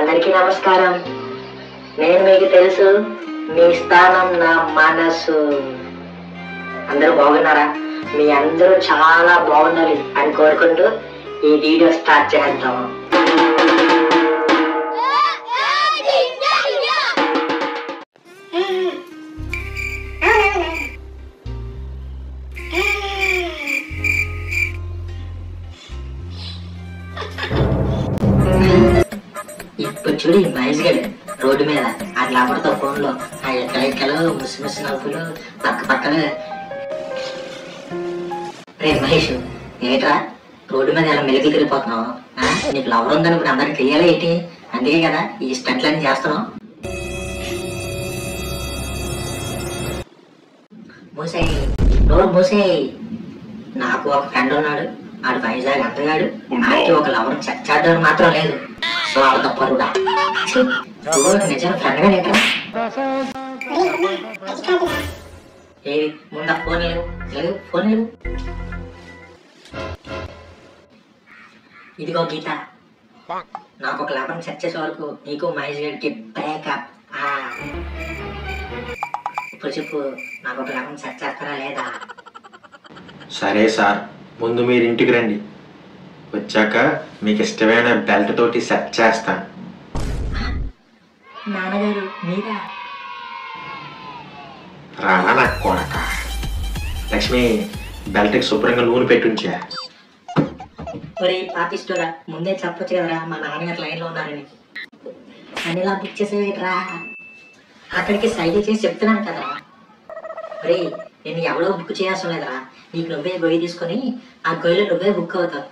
అందరికీ నమస్కారం. నేను మీకు తెలుసు, మీ స్థానం నా మనసు. అందరూ బాగున్నారా? మీ అందరూ చాలా బాగుండాలి అని కోరుకుంటూ ఈ వీడియో స్టార్ట్ చేద్దాం. ఇప్పుడు చూడు ఈ మహేష్ గడి రోడ్డు మీద ఆ లవర్తో ఫోన్ లో ఆ ఎక్కడెక్కలో ముసి ముసి నవ్వులు పక్క పక్కన. రే మహేష్, ఏట్రా రోడ్డు మీద ఇలా మెలికి తిరిగిపోతున్నావు? నీకు లవర్ ఉందని ఇప్పుడు అందరికి తెలియాలి ఏంటి? అందుకే కదా ఈ స్టంట్లన్నీ చేస్తున్నావు. మూసేయి, నోరు మూసేయి. నాకు ఒక ఫ్రెండ్ ఉన్నాడు, ఆడు వైజాగ్ అంతగాడు. ఆడికి ఒక లవర్ చచ్చాడని మాత్రం లేదు. సో ఆడ తప్పరుడా నిజం ఫ్రెండ్ గా లేటరా? ఏది ముందా ఫోన్ లేవు, లేదు ఫోన్ లేవు. ఇదిగో గీత, నాకు ఒక లవర్ సెట్ చేసే వరకు నీకు మహేష్ గడికి బ్రేకప్. ఇప్పుడు చెప్పు, నాకు ఒక లవర్ సెట్ చేస్తారా లేదా? సరే సార్, ముందు మీరు ఇంటికి రండి, వచ్చాక మీకు ఇష్టమైన బెల్ట్ తోటి సెట్ చేస్తాను. నాన్నగారు మీరా? రానా నాకు కొడక. లక్ష్మి, బెల్ట్కి శుభ్రంగా నూనె పెట్టుంచా. ఒరే పాపిస్టోరా, ముందే చెప్పొచ్చు కదరా మా నాన్నగారు లైన్ లో ఉన్నారని. అని ఇలా బుక్ చేసేవేట్రా? అక్కడికి సైకిల్ చేసి చెప్తున్నాను కదరా. ఒరే నేను ఎవరో బుక్ చేయాల్సిన లేదురా, నీకు నువ్వే గొయ్యి తీసుకొని ఆ గొయ్యిలో నువ్వే బుక్ అవుతావు.